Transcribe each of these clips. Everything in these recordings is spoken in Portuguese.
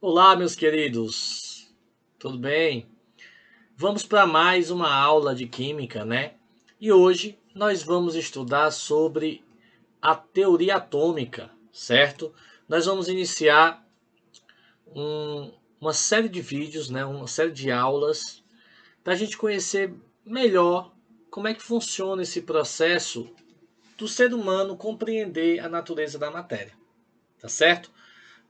Olá, meus queridos, tudo bem? Vamos para mais uma aula de química, né? E hoje nós vamos estudar sobre a teoria atômica, certo? Nós vamos iniciar uma série de vídeos, né? Uma série de aulas para a gente conhecer melhor como é que funciona esse processo do ser humano compreender a natureza da matéria, tá certo?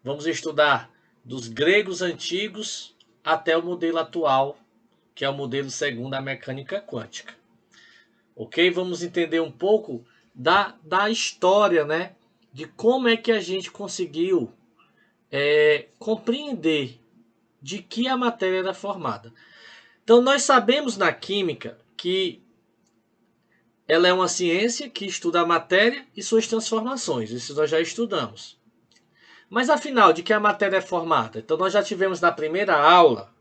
Vamos estudar dos gregos antigos até o modelo atual, que é o modelo segundo a mecânica quântica. Ok? Vamos entender um pouco da história, né? De como é que a gente conseguiu compreender de que a matéria era formada. Então, nós sabemos na química que ela é uma ciência que estuda a matéria e suas transformações. Isso nós já estudamos. Mas afinal, de que a matéria é formada? Então, nós já tivemos na primeira aula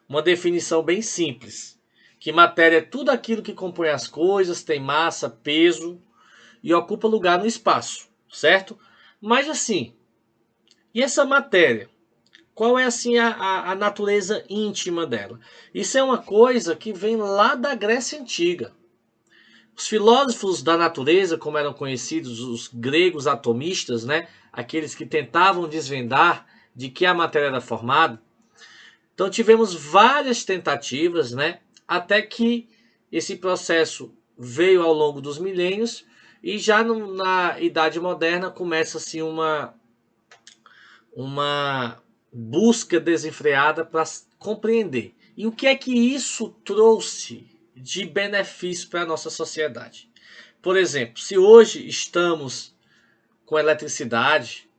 uma definição bem simples, que matéria é tudo aquilo que compõe as coisas, tem massa, peso e ocupa lugar no espaço, certo? Mas assim, e essa matéria? Qual é assim a natureza íntima dela? Isso é uma coisa que vem lá da Grécia Antiga. Os filósofos da natureza, como eram conhecidos, os gregos atomistas, né? Aqueles que tentavam desvendar de que a matéria era formada. Então tivemos várias tentativas, né? Até que esse processo veio ao longo dos milênios e já na Idade Moderna começa-se uma busca desenfreada para compreender. E o que é que isso trouxe de benefício para a nossa sociedade? Por exemplo, se hoje estamos com eletricidade,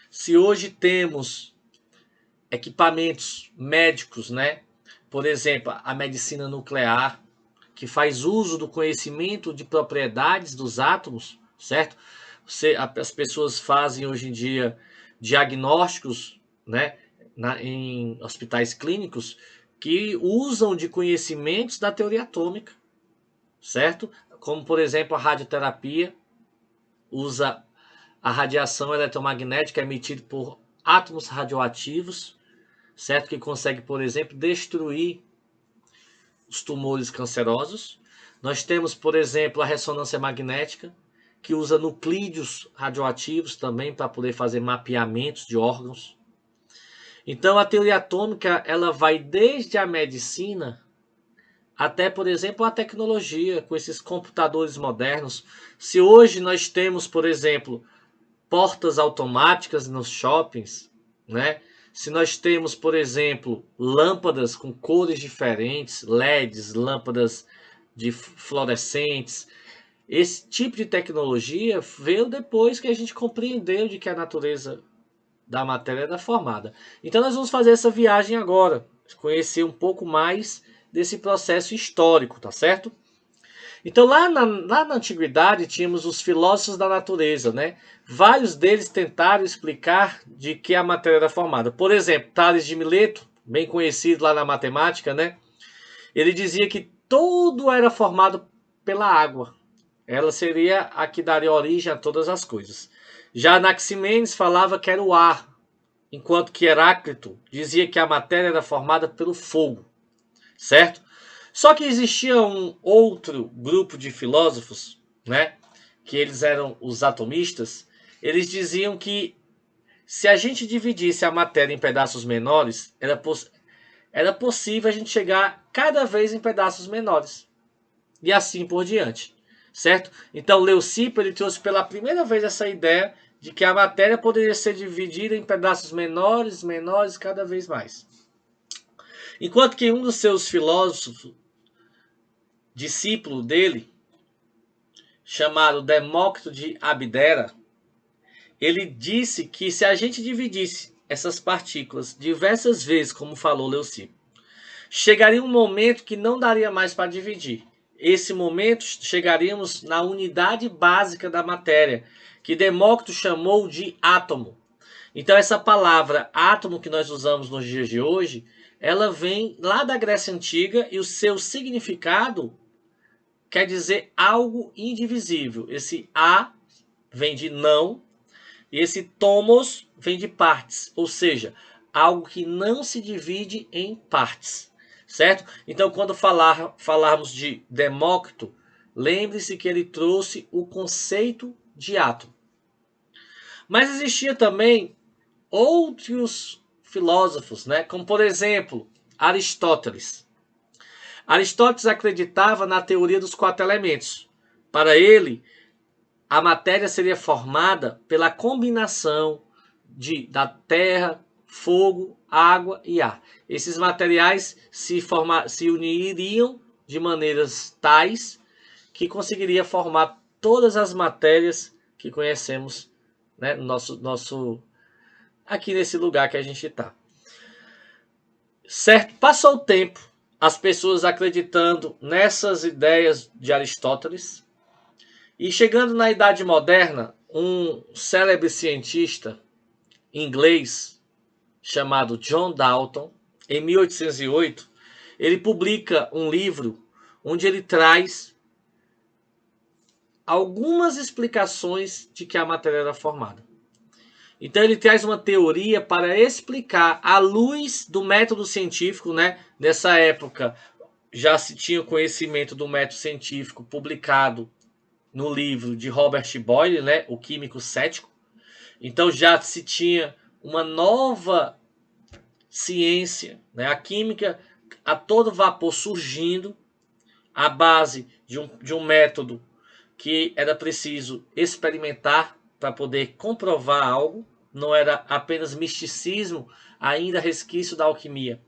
se hoje temos equipamentos médicos, né? Por exemplo, a medicina nuclear, que faz uso do conhecimento de propriedades dos átomos, certo? As pessoas fazem hoje em dia diagnósticos, né, em hospitais clínicos que usam de conhecimentos da teoria atômica, certo? Como, por exemplo, a radioterapia usa a radiação eletromagnética emitida por átomos radioativos, certo? Que consegue, por exemplo, destruir os tumores cancerosos. Nós temos, por exemplo, a ressonância magnética, que usa nuclídeos radioativos também para poder fazer mapeamentos de órgãos. Então, a teoria atômica ela vai desde a medicina até, por exemplo, a tecnologia, com esses computadores modernos. Se hoje nós temos, por exemplo, portas automáticas nos shoppings, né? Se nós temos, por exemplo, lâmpadas com cores diferentes, LEDs, lâmpadas de fluorescentes, esse tipo de tecnologia veio depois que a gente compreendeu de que a natureza da matéria era formada. Então nós vamos fazer essa viagem agora, conhecer um pouco mais desse processo histórico, tá certo? Então, lá na antiguidade, tínhamos os filósofos da natureza, né? Vários deles tentaram explicar de que a matéria era formada. Por exemplo, Tales de Mileto, bem conhecido lá na matemática, né? Ele dizia que tudo era formado pela água. Ela seria a que daria origem a todas as coisas. Já Anaximenes falava que era o ar, enquanto que Heráclito dizia que a matéria era formada pelo fogo, certo? Só que existia um outro grupo de filósofos, né, que eles eram os atomistas. Eles diziam que se a gente dividisse a matéria em pedaços menores, era possível a gente chegar cada vez em pedaços menores. E assim por diante, certo? Então Leucipo ele trouxe pela primeira vez essa ideia de que a matéria poderia ser dividida em pedaços menores, menores, cada vez mais. Enquanto que um dos seus filósofos, discípulo dele, chamado Demócrito de Abdera, ele disse que se a gente dividisse essas partículas diversas vezes, como falou Leucipo, chegaria um momento que não daria mais para dividir. Esse momento chegaríamos na unidade básica da matéria, que Demócrito chamou de átomo. Então essa palavra átomo que nós usamos nos dias de hoje, ela vem lá da Grécia Antiga e o seu significado quer dizer algo indivisível. Esse a vem de não e esse tomos vem de partes, ou seja, algo que não se divide em partes, certo? Então, quando falarmos de Demócrito, lembre-se que ele trouxe o conceito de átomo. Mas existia também outros filósofos, né? Como por exemplo, Aristóteles. Aristóteles acreditava na teoria dos 4 elementos. Para ele, a matéria seria formada pela combinação da terra, fogo, água e ar. Esses materiais se uniriam de maneiras tais que conseguiria formar todas as matérias que conhecemos, né, aqui nesse lugar que a gente está. Certo? Passou o tempo, as pessoas acreditando nessas ideias de Aristóteles, e chegando na Idade Moderna, um célebre cientista inglês chamado John Dalton, em 1808, ele publica um livro onde ele traz algumas explicações de que a matéria era formada. Então ele traz uma teoria para explicar, à luz do método científico, né? Nessa época já se tinha conhecimento do método científico publicado no livro de Robert Boyle, né? O Químico Cético. Então já se tinha uma nova ciência, né? A química a todo vapor surgindo, à base de um método que era preciso experimentar para poder comprovar algo, não era apenas misticismo, ainda resquício da alquimia.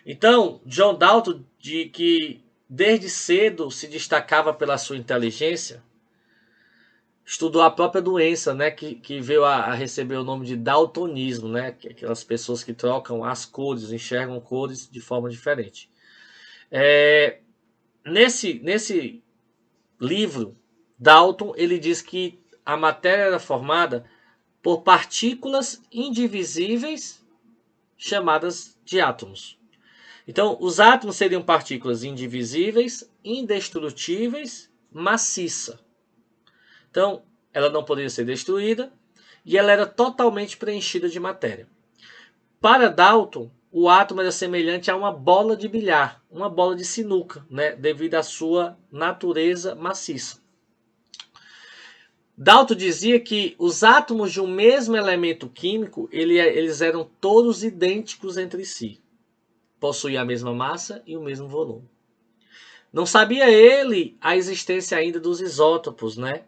Então, John Dalton, que desde cedo se destacava pela sua inteligência, estudou a própria doença, né, que veio a receber o nome de daltonismo, né, que é aquelas pessoas que trocam as cores, enxergam cores de forma diferente. Nesse livro, Dalton ele diz que a matéria era formada por partículas indivisíveis chamadas de átomos. Então, os átomos seriam partículas indivisíveis, indestrutíveis, maciça. Então, ela não poderia ser destruída e ela era totalmente preenchida de matéria. Para Dalton, o átomo era semelhante a uma bola de bilhar, uma bola de sinuca, né, devido à sua natureza maciça. Dalton dizia que os átomos de um mesmo elemento químico, eles eram todos idênticos entre si. Possuíam a mesma massa e o mesmo volume. Não sabia ele a existência ainda dos isótopos, né?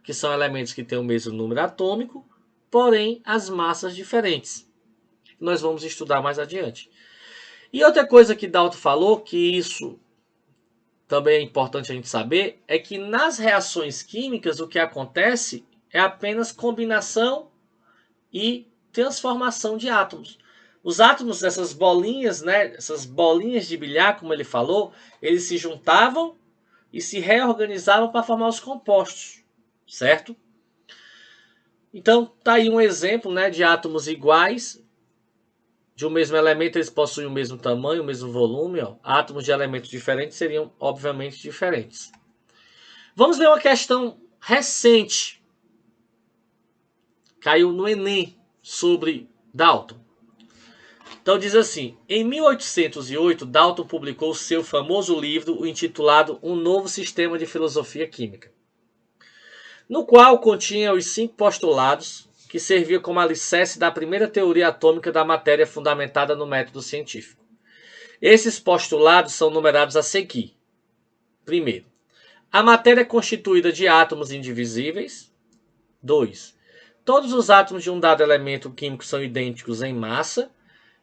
Que são elementos que têm o mesmo número atômico, porém as massas diferentes. Nós vamos estudar mais adiante. E outra coisa que Dalton falou, que isso também é importante a gente saber, é que nas reações químicas o que acontece é apenas combinação e transformação de átomos. Os átomos, essas bolinhas, né, essas bolinhas de bilhar, como ele falou, eles se juntavam e se reorganizavam para formar os compostos, certo? Então, tá aí um exemplo, né, de átomos iguais, de um mesmo elemento, eles possuem o mesmo tamanho, o mesmo volume. Ó. Átomos de elementos diferentes seriam, obviamente, diferentes. Vamos ver uma questão recente. Caiu no Enem sobre Dalton. Então diz assim, em 1808, Dalton publicou seu famoso livro intitulado Um Novo Sistema de Filosofia Química, no qual continha os 5 postulados que servia como alicerce da primeira teoria atômica da matéria fundamentada no método científico. Esses postulados são numerados a seguir. Primeiro, a matéria é constituída de átomos indivisíveis. 2. Todos os átomos de um dado elemento químico são idênticos em massa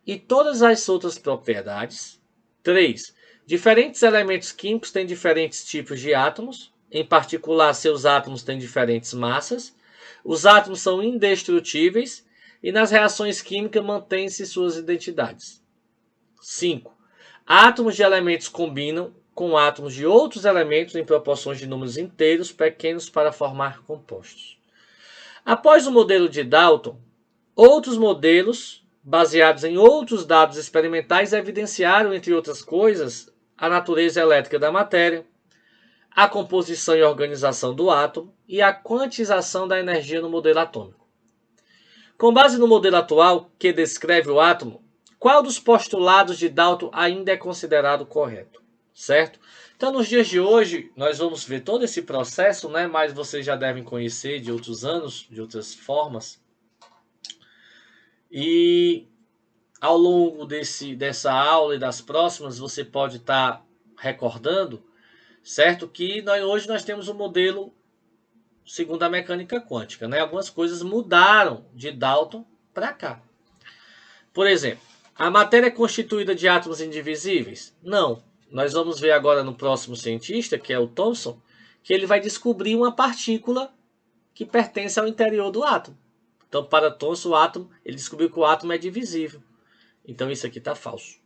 e todas as outras propriedades. 3. Diferentes elementos químicos têm diferentes tipos de átomos. Em particular, seus átomos têm diferentes massas. Os átomos são indestrutíveis e nas reações químicas mantêm-se suas identidades. 5. Átomos de elementos combinam com átomos de outros elementos em proporções de números inteiros pequenos para formar compostos. Após o modelo de Dalton, outros modelos, baseados em outros dados experimentais, evidenciaram, entre outras coisas, a natureza elétrica da matéria, a composição e organização do átomo e a quantização da energia no modelo atômico. Com base no modelo atual, que descreve o átomo, qual dos postulados de Dalton ainda é considerado correto? Certo? Então, nos dias de hoje, nós vamos ver todo esse processo, né? Mas vocês já devem conhecer de outros anos, de outras formas. E ao longo dessa aula e das próximas, você pode estar recordando, certo? Que hoje nós temos um modelo segundo a mecânica quântica, né? Algumas coisas mudaram de Dalton para cá. Por exemplo, a matéria é constituída de átomos indivisíveis? Não. Nós vamos ver agora no próximo cientista, que é o Thomson, que ele vai descobrir uma partícula que pertence ao interior do átomo. Então, para Thomson, o átomo, ele descobriu que o átomo é divisível. Então, isso aqui está falso.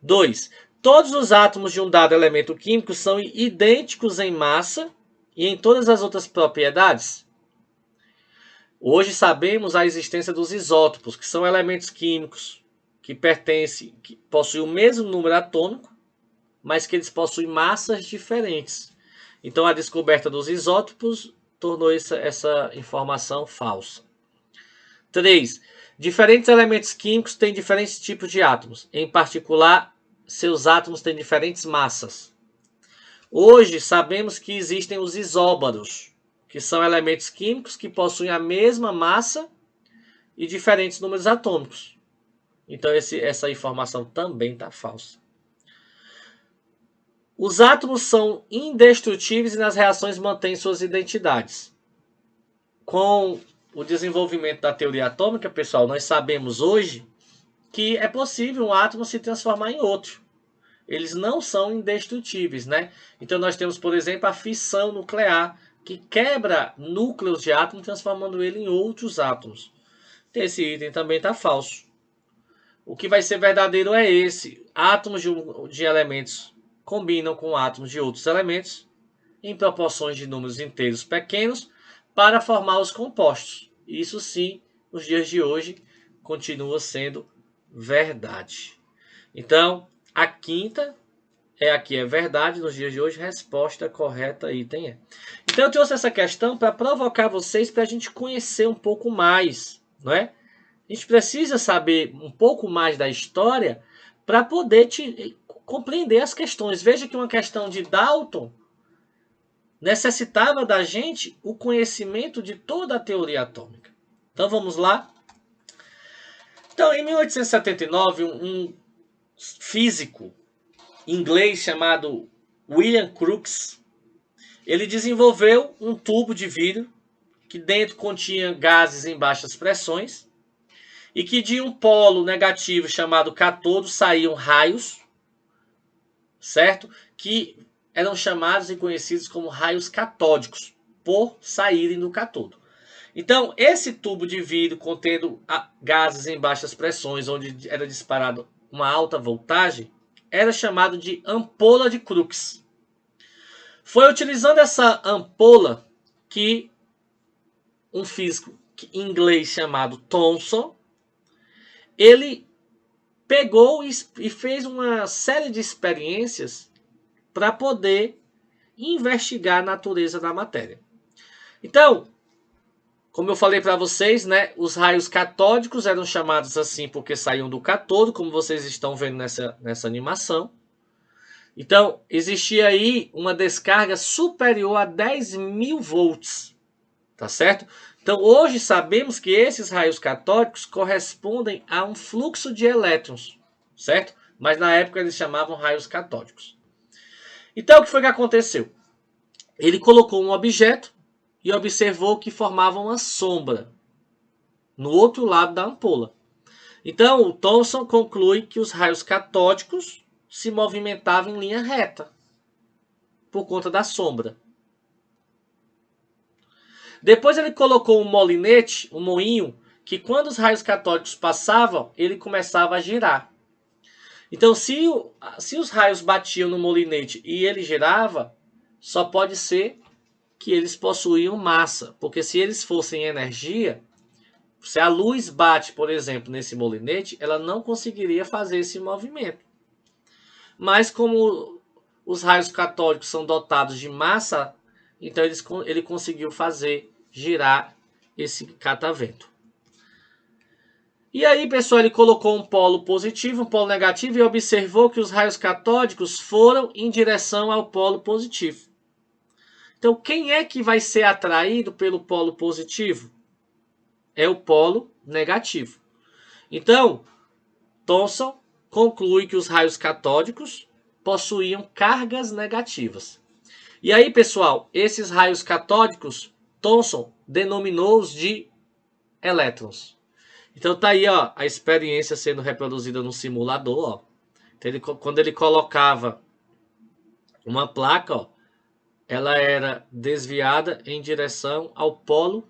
2. Todos os átomos de um dado elemento químico são idênticos em massa e em todas as outras propriedades? Hoje sabemos a existência dos isótopos, que são elementos químicos que possuem o mesmo número atômico, mas que eles possuem massas diferentes. Então, a descoberta dos isótopos tornou essa informação falsa. 3. Diferentes elementos químicos têm diferentes tipos de átomos. Em particular, seus átomos têm diferentes massas. Hoje, sabemos que existem os isóbaros, que são elementos químicos que possuem a mesma massa e diferentes números atômicos. Então, essa informação também está falsa. Os átomos são indestrutíveis e nas reações mantêm suas identidades. Com o desenvolvimento da teoria atômica, pessoal, nós sabemos hoje que é possível um átomo se transformar em outro. Eles não são indestrutíveis, né? Então nós temos, por exemplo, a fissão nuclear, que quebra núcleos de átomos, transformando ele em outros átomos. Esse item também está falso. O que vai ser verdadeiro é esse. Átomos de elementos combinam com átomos de outros elementos em proporções de números inteiros pequenos para formar os compostos. Isso sim, nos dias de hoje, continua sendo verdade. Então, a quinta aqui é verdade nos dias de hoje, resposta correta, item é. Então eu trouxe essa questão para provocar vocês, para a gente conhecer um pouco mais, não é? A gente precisa saber um pouco mais da história para poder compreender as questões. Veja que uma questão de Dalton necessitava da gente o conhecimento de toda a teoria atômica. Então vamos lá. Então, em 1879, um físico inglês chamado William Crookes, ele desenvolveu um tubo de vidro que dentro continha gases em baixas pressões e que de um polo negativo chamado cátodo saíam raios, certo? Que eram chamados e conhecidos como raios catódicos, por saírem do cátodo. Então, esse tubo de vidro contendo gases em baixas pressões, onde era disparado uma alta voltagem, era chamado de ampola de Crookes. Foi utilizando essa ampola que um físico inglês chamado Thomson, ele pegou e fez uma série de experiências para poder investigar a natureza da matéria. Então, como eu falei para vocês, né, os raios catódicos eram chamados assim porque saíam do cátodo, como vocês estão vendo nessa animação. Então, existia aí uma descarga superior a 10.000 volts, tá certo? Então, hoje sabemos que esses raios catódicos correspondem a um fluxo de elétrons, certo? Mas na época eles chamavam raios catódicos. Então, o que foi que aconteceu? Ele colocou um objeto e observou que formava uma sombra no outro lado da ampola. Então, o Thomson conclui que os raios catódicos se movimentavam em linha reta por conta da sombra. Depois ele colocou um molinete, um moinho, que quando os raios catódicos passavam, ele começava a girar. Então, se os raios batiam no molinete e ele girava, só pode ser que eles possuíam massa, porque se eles fossem energia, se a luz bate, por exemplo, nesse molinete, ela não conseguiria fazer esse movimento. Mas como os raios catódicos são dotados de massa, então ele conseguiu fazer girar esse catavento. E aí, pessoal, ele colocou um polo positivo, um polo negativo e observou que os raios catódicos foram em direção ao polo positivo. Então, quem é que vai ser atraído pelo polo positivo? É o polo negativo. Então, Thomson conclui que os raios catódicos possuíam cargas negativas. E aí, pessoal, esses raios catódicos, Thomson denominou-os de elétrons. Então tá aí, ó, a experiência sendo reproduzida no simulador, ó. Então, quando ele colocava uma placa, ó, ela era desviada em direção ao polo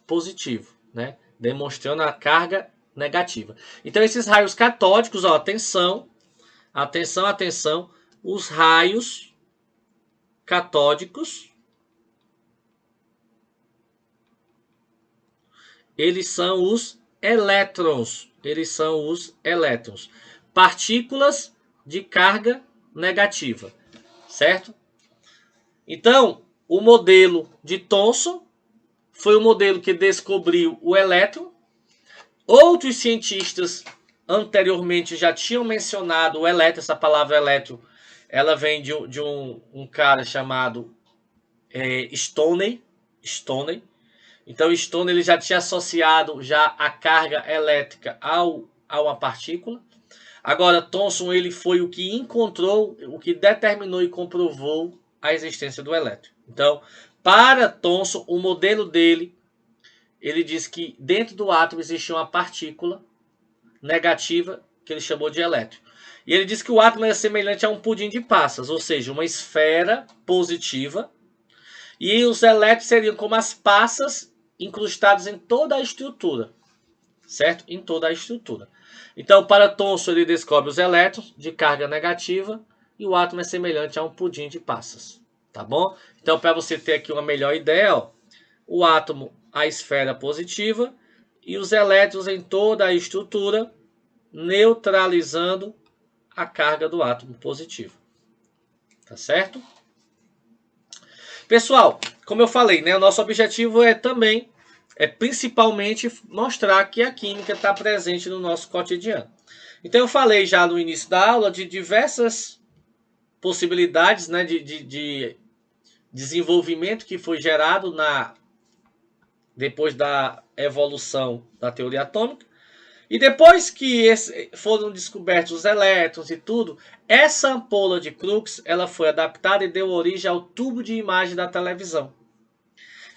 positivo, né? Demonstrando a carga negativa. Então esses raios catódicos, ó, atenção, atenção, atenção, os raios catódicos, eles são os elétrons, partículas de carga negativa, certo? Então, o modelo de Thomson foi o modelo que descobriu o elétron. Outros cientistas anteriormente já tinham mencionado o elétron, essa palavra elétron, ela vem de um cara chamado Stoney. Então, Stoney ele já tinha associado já a carga elétrica a uma partícula. Agora, Thomson ele foi o que encontrou, o que determinou e comprovou a existência do elétron. Então, para Thomson, o modelo dele, ele diz que dentro do átomo existia uma partícula negativa que ele chamou de elétron. E ele diz que o átomo é semelhante a um pudim de passas, ou seja, uma esfera positiva, e os elétrons seriam como as passas incrustados em toda a estrutura, certo? Em toda a estrutura. Então, para Thomson, ele descobre os elétrons de carga negativa e o átomo é semelhante a um pudim de passas, tá bom? Então, para você ter aqui uma melhor ideia, ó, o átomo, a esfera positiva e os elétrons em toda a estrutura, neutralizando a carga do átomo positivo. Tá certo? Pessoal, como eu falei, né, o nosso objetivo principalmente mostrar que a química está presente no nosso cotidiano. Então eu falei já no início da aula de diversas possibilidades, né, de desenvolvimento que foi gerado depois da evolução da teoria atômica. E depois que foram descobertos os elétrons e tudo, essa ampola de Crookes ela foi adaptada e deu origem ao tubo de imagem da televisão.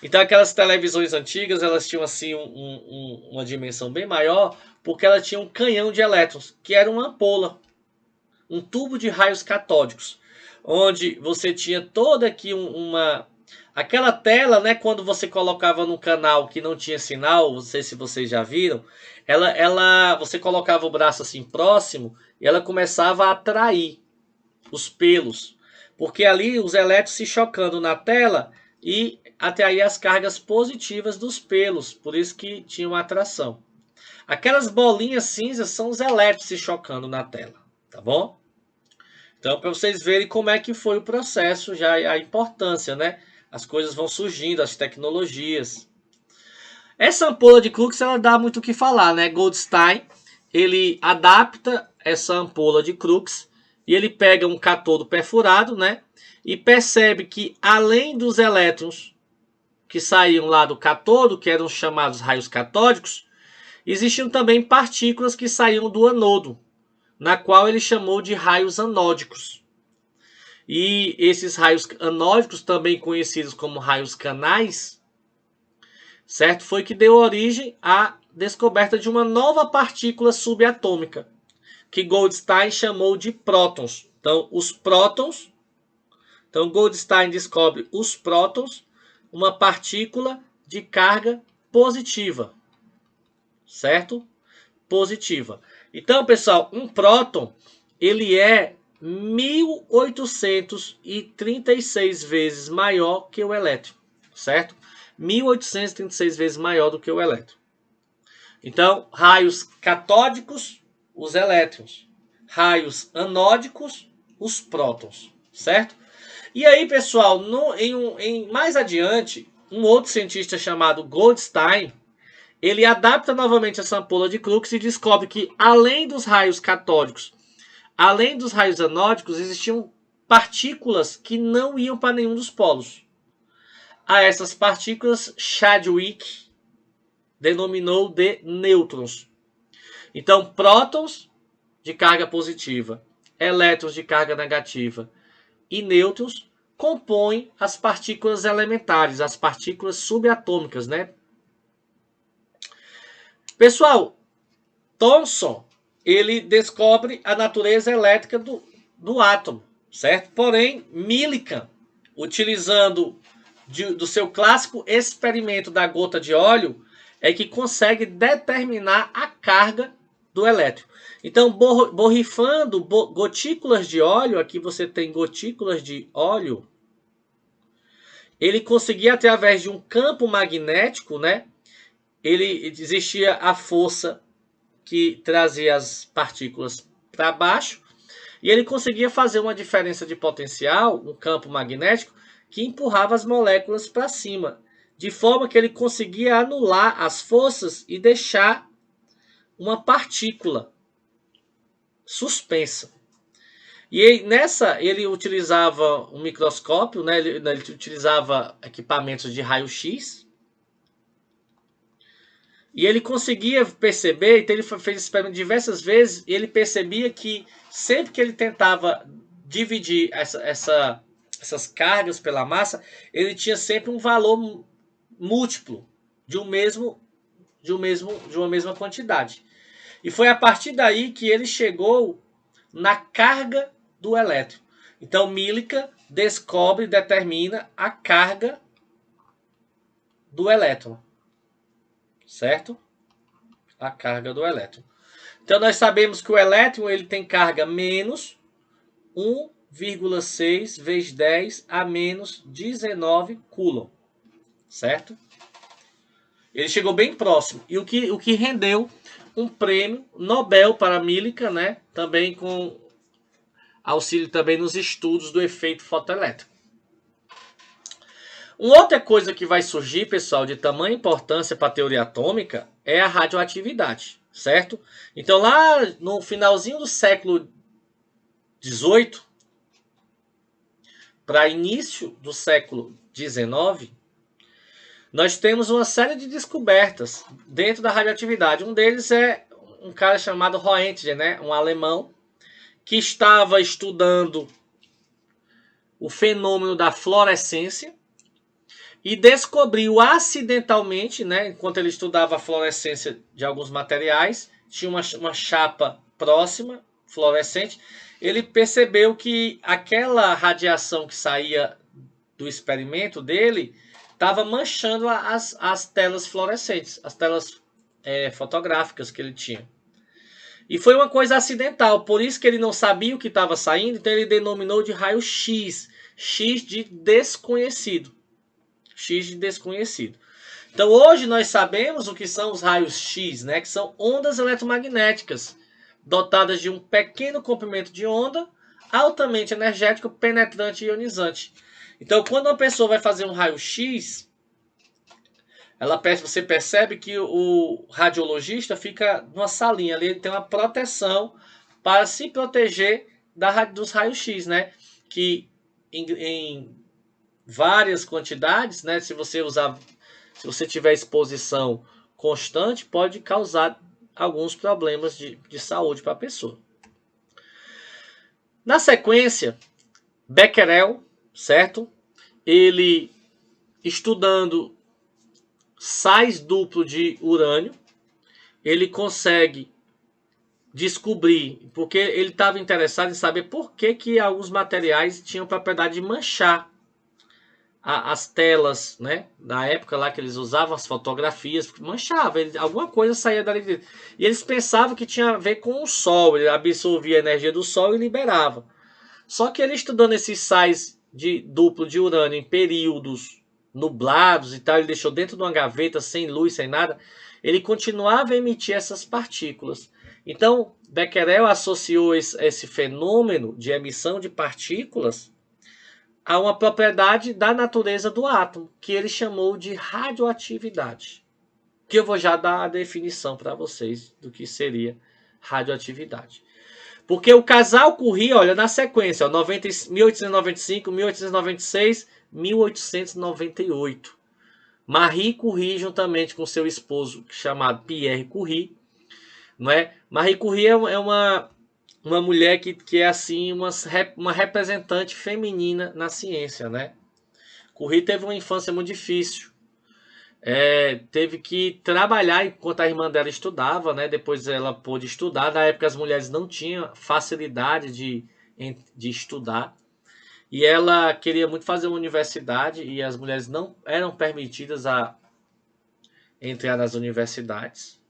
Então aquelas televisões antigas elas tinham assim uma dimensão bem maior porque ela tinha um canhão de elétrons, que era uma ampola, um tubo de raios catódicos, onde você tinha toda aqui aquela tela, né, quando você colocava no canal que não tinha sinal, não sei se vocês já viram, você colocava o braço assim próximo e ela começava a atrair os pelos, porque ali os elétrons se chocando na tela e atraía as cargas positivas dos pelos, por isso que tinha uma atração. Aquelas bolinhas cinzas são os elétrons se chocando na tela, tá bom? Então, para vocês verem como é que foi o processo, já a importância, né? As coisas vão surgindo, as tecnologias. Essa ampola de Crookes, ela dá muito o que falar, né? Goldstein, ele adapta essa ampola de Crookes e ele pega um cátodo perfurado, né? E percebe que além dos elétrons que saíam lá do cátodo, que eram chamados raios catódicos, existiam também partículas que saíam do anodo, na qual ele chamou de raios anódicos. E esses raios anódicos, também conhecidos como raios canais, certo? Foi que deu origem à descoberta de uma nova partícula subatômica, que Goldstein chamou de prótons. Então, os prótons, então Goldstein descobre os prótons, uma partícula de carga positiva, certo? Positiva. Então, pessoal, um próton, ele é 1836 vezes maior que o elétron, certo? 1836 vezes maior do que o elétron. Então, raios catódicos, os elétrons. Raios anódicos, os prótons, certo? E aí, pessoal, mais adiante, um outro cientista chamado Goldstein, ele adapta novamente essa ampola de Crookes e descobre que, além dos raios catódicos, além dos raios anódicos, existiam partículas que não iam para nenhum dos polos. A essas partículas, Chadwick denominou de nêutrons. Então, prótons de carga positiva, elétrons de carga negativa e nêutrons compõem as partículas elementares, as partículas subatômicas, né? Pessoal, Thomson, ele descobre a natureza elétrica do átomo, certo? Porém, Millikan, utilizando do seu clássico experimento da gota de óleo, é que consegue determinar a carga do elétron. Então, borrifando gotículas de óleo, aqui você tem gotículas de óleo, ele conseguia, através de um campo magnético, né? Existia a força que trazia as partículas para baixo, e ele conseguia fazer uma diferença de potencial, um campo magnético, que empurrava as moléculas para cima, de forma que ele conseguia anular as forças e deixar uma partícula suspensa. E nessa ele utilizava um microscópio, né? Ele utilizava equipamentos de raio-x, e ele conseguia perceber, então ele fez esse experimento diversas vezes, e ele percebia que sempre que ele tentava dividir essas cargas pela massa, ele tinha sempre um valor múltiplo de uma mesma quantidade. E foi a partir daí que ele chegou na carga do elétron. Então, Millikan descobre e determina a carga do elétron. Certo? A carga do elétron. Então, nós sabemos que o elétron ele tem carga menos 1,6 vezes 10 a menos 19 coulomb. Certo? Ele chegou bem próximo. E o que rendeu um prêmio Nobel para Millikan, né? Também com auxílio também nos estudos do efeito fotoelétrico. Uma outra coisa que vai surgir, pessoal, de tamanha importância para a teoria atômica é a radioatividade, certo? Então, lá no finalzinho do século XVIII, para início do século XIX, nós temos uma série de descobertas dentro da radioatividade. Um deles é um cara chamado Roentgen, né? Um alemão, que estava estudando o fenômeno da fluorescência, e descobriu acidentalmente, né, enquanto ele estudava a fluorescência de alguns materiais, tinha uma chapa próxima, fluorescente, ele percebeu que aquela radiação que saía do experimento dele estava manchando as telas fluorescentes, as telas fotográficas que ele tinha. E foi uma coisa acidental, por isso que ele não sabia o que estava saindo, então ele denominou de raio-x, X de desconhecido. X de desconhecido. Então hoje nós sabemos o que são os raios X, né? Que são ondas eletromagnéticas dotadas de um pequeno comprimento de onda, altamente energético, penetrante e ionizante. Então quando uma pessoa vai fazer um raio X, você percebe que o radiologista fica numa salinha ali, ele tem uma proteção para se proteger dos raios X, né? Que em várias quantidades, né? Se você tiver exposição constante, pode causar alguns problemas de saúde para a pessoa. Na sequência, Becquerel, certo? Ele estudando sais duplo de urânio, ele consegue descobrir, porque ele estava interessado em saber por que alguns materiais tinham propriedade de manchar as telas, né? Na época lá que eles usavam as fotografias, manchava, alguma coisa saía dali. E eles pensavam que tinha a ver com o Sol, ele absorvia a energia do Sol e liberava. Só que ele estudando esses sais duplo de urânio em períodos nublados e tal, ele deixou dentro de uma gaveta, sem luz, sem nada, ele continuava a emitir essas partículas. Então, Becquerel associou esse fenômeno de emissão de partículas a uma propriedade da natureza do átomo, que ele chamou de radioatividade. que eu vou já dar a definição para vocês do que seria radioatividade. Porque o casal Curie, olha, na sequência, ó, 1895, 1896, 1898. Marie Curie, juntamente com seu esposo, chamado Pierre Curie, não é? Marie Curie é uma mulher que é assim uma representante feminina na ciência, né? Curie teve uma infância muito difícil. Teve que trabalhar enquanto a irmã dela estudava, né? Depois ela pôde estudar. Na época as mulheres não tinham facilidade de estudar. E ela queria muito fazer uma universidade e as mulheres não eram permitidas a entrar nas universidades.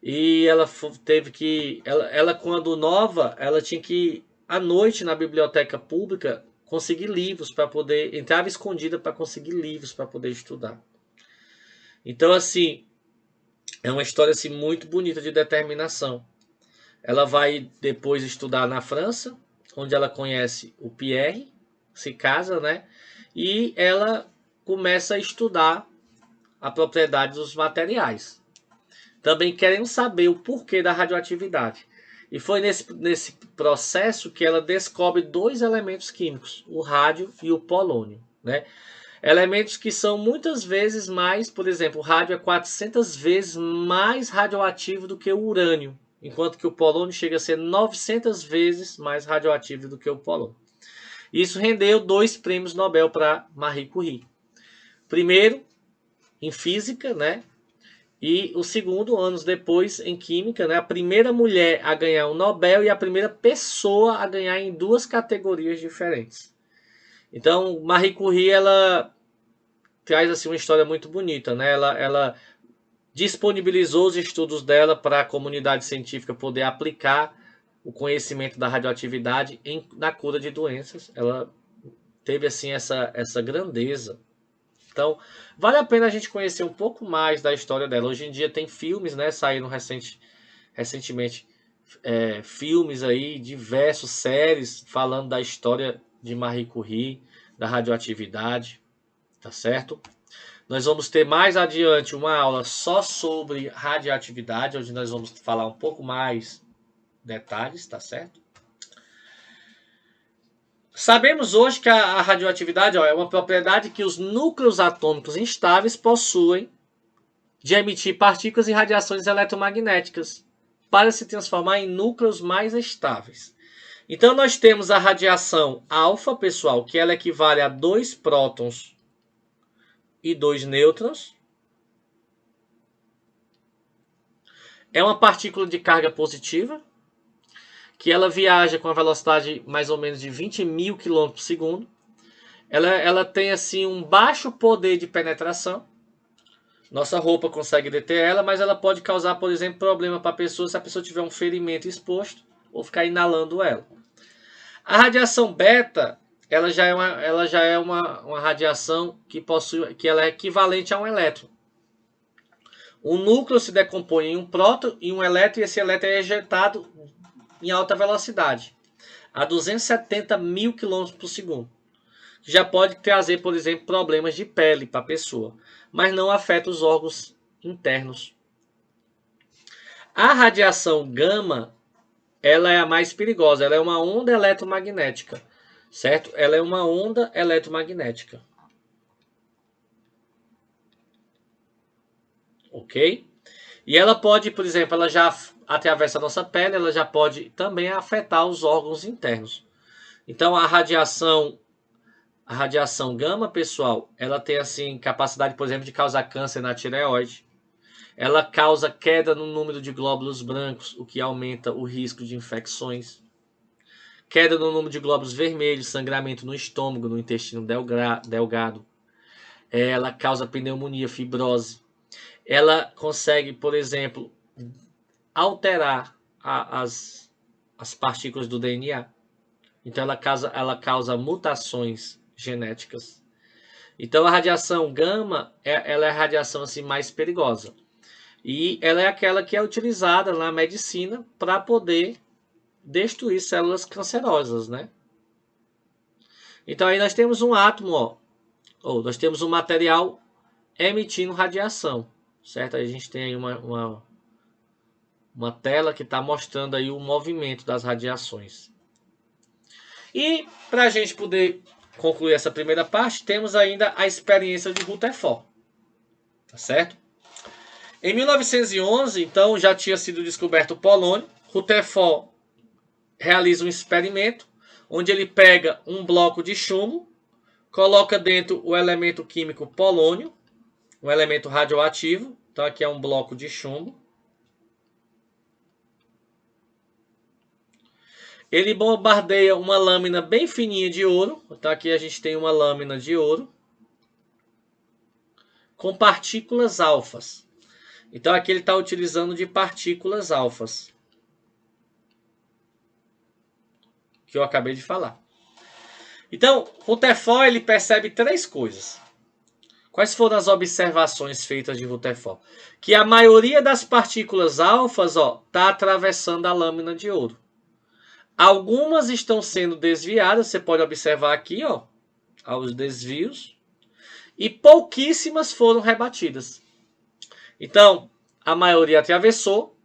E ela teve que... Ela, quando nova, ela tinha que ir à noite na biblioteca pública conseguir livros para poder... Entrava escondida para conseguir livros para poder estudar. Então, assim, é uma história assim, muito bonita de determinação. Ela vai depois estudar na França, onde ela conhece o Pierre, se casa, né? E ela começa a estudar a propriedade dos materiais. Também querendo saber o porquê da radioatividade. E foi nesse processo que ela descobre dois elementos químicos, o rádio e o polônio, né? Elementos que são muitas vezes mais, por exemplo, o rádio é 400 vezes mais radioativo do que o urânio, enquanto que o polônio chega a ser 900 vezes mais radioativo do que o polônio. Isso rendeu 2 prêmios Nobel para Marie Curie. Primeiro, em física, né? E o segundo, anos depois, em química, né? A primeira mulher a ganhar um Nobel e a primeira pessoa a ganhar em 2 categorias diferentes. Então, Marie Curie, ela traz assim uma história muito bonita, né? Ela disponibilizou os estudos dela para a comunidade científica poder aplicar o conhecimento da radioatividade na cura de doenças. Ela teve assim essa grandeza. Então, vale a pena a gente conhecer um pouco mais da história dela. Hoje em dia tem filmes, né? Saíram recentemente filmes aí, diversos séries falando da história de Marie Curie, da radioatividade, tá certo? Nós vamos ter mais adiante uma aula só sobre radioatividade, onde nós vamos falar um pouco mais detalhes, tá certo? Sabemos hoje que a radioatividade é uma propriedade que os núcleos atômicos instáveis possuem de emitir partículas e radiações eletromagnéticas para se transformar em núcleos mais estáveis. Então nós temos a radiação alfa, pessoal, que ela equivale a 2 prótons e 2 nêutrons. É uma partícula de carga positiva, que ela viaja com a velocidade mais ou menos de 20 mil km por segundo. Ela tem assim um baixo poder de penetração. Nossa roupa consegue deter ela, mas ela pode causar, por exemplo, problema para a pessoa se a pessoa tiver um ferimento exposto ou ficar inalando ela. A radiação beta, ela já é uma radiação que ela é equivalente a um elétron. O núcleo se decompõe em um próton e um elétron, e esse elétron é ejetado em alta velocidade, a 270 mil km por segundo. Já pode trazer, por exemplo, problemas de pele para a pessoa, mas não afeta os órgãos internos. A radiação gama, ela é a mais perigosa, ela é uma onda eletromagnética, certo? Ela é uma onda eletromagnética. Ok? E ela pode, por exemplo, ela já atravessa a nossa pele, ela já pode também afetar os órgãos internos. Então a radiação gama, pessoal, ela tem assim capacidade, por exemplo, de causar câncer na tireoide. Ela causa queda no número de glóbulos brancos, o que aumenta o risco de infecções. Queda no número de glóbulos vermelhos, sangramento no estômago, no intestino delgado. Ela causa pneumonia, fibrose. Ela consegue, por exemplo, alterar as partículas do DNA. Então ela causa mutações genéticas. Então a radiação gama, ela é a radiação assim, mais perigosa. E ela é aquela que é utilizada na medicina para poder destruir células cancerosas, né? Então aí nós temos um átomo, nós temos um material emitindo radiação. certo? Aí a gente tem aí uma tela que está mostrando aí o movimento das radiações. E para a gente poder concluir essa primeira parte, temos ainda a experiência de Rutherford, tá certo? Em 1911, então, já tinha sido descoberto o polônio. Rutherford realiza um experimento onde ele pega um bloco de chumbo, coloca dentro o elemento químico polônio, um elemento radioativo. Então aqui é um bloco de chumbo. Ele bombardeia uma lâmina bem fininha de ouro. Então aqui a gente tem uma lâmina de ouro com partículas alfas. Então aqui ele está utilizando de partículas alfas, que eu acabei de falar. Então, Rutherford ele percebe três coisas. Quais foram as observações feitas de Rutherford? Que a maioria das partículas alfas está atravessando a lâmina de ouro. Algumas estão sendo desviadas, você pode observar aqui, os desvios, e pouquíssimas foram rebatidas. Então, a maioria atravessou,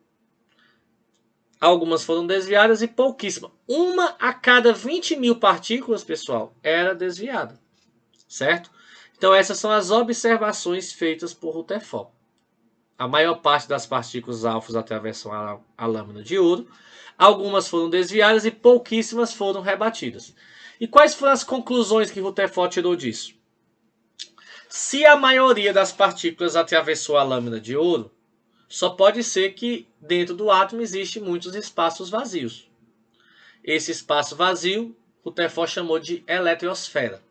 algumas foram desviadas e pouquíssimas. Uma a cada 20 mil partículas, pessoal, era desviada, certo? Então, essas são as observações feitas por Rutherford. A maior parte das partículas alfas atravessam a lâmina de ouro. Algumas foram desviadas e pouquíssimas foram rebatidas. E quais foram as conclusões que Rutherford tirou disso? Se a maioria das partículas atravessou a lâmina de ouro, só pode ser que dentro do átomo existem muitos espaços vazios. Esse espaço vazio, Rutherford chamou de eletrosfera.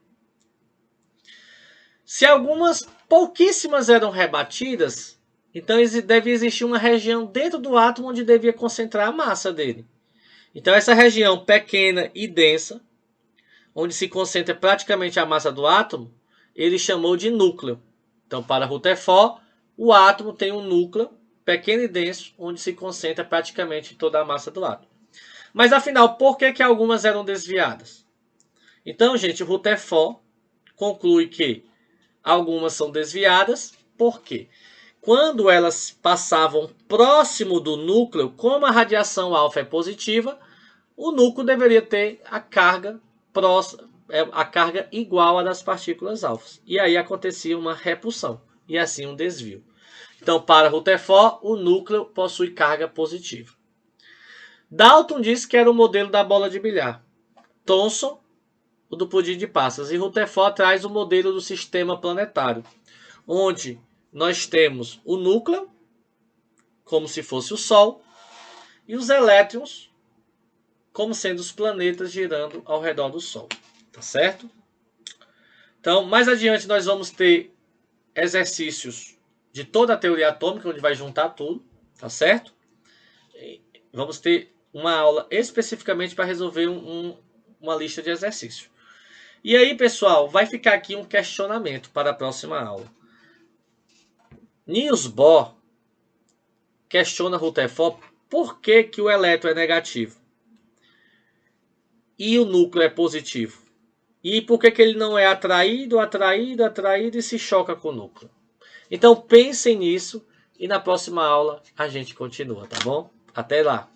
Se algumas pouquíssimas eram rebatidas, então deve existir uma região dentro do átomo onde devia concentrar a massa dele. Então essa região pequena e densa, onde se concentra praticamente a massa do átomo, ele chamou de núcleo. Então para Rutherford, o átomo tem um núcleo pequeno e denso, onde se concentra praticamente toda a massa do átomo. Mas afinal, por que algumas eram desviadas? Então, gente, Rutherford conclui que algumas são desviadas, por quê? Quando elas passavam próximo do núcleo, como a radiação alfa é positiva, o núcleo deveria ter a carga igual à das partículas alfas. E aí acontecia uma repulsão e assim um desvio. Então, para Rutherford, o núcleo possui carga positiva. Dalton disse que era o modelo da bola de bilhar. Thomson, o do pudim de passas. E Rutherford traz o modelo do sistema planetário, onde nós temos o núcleo, como se fosse o Sol, e os elétrons, como sendo os planetas girando ao redor do Sol. Tá certo? Então, mais adiante nós vamos ter exercícios de toda a teoria atômica, onde vai juntar tudo, tá certo? Vamos ter uma aula especificamente para resolver uma lista de exercícios. E aí, pessoal, vai ficar aqui um questionamento para a próxima aula. Niels Bohr questiona Rutherford por que o elétron é negativo e o núcleo é positivo. E por que ele não é atraído e se choca com o núcleo. Então pensem nisso e na próxima aula a gente continua, tá bom? Até lá!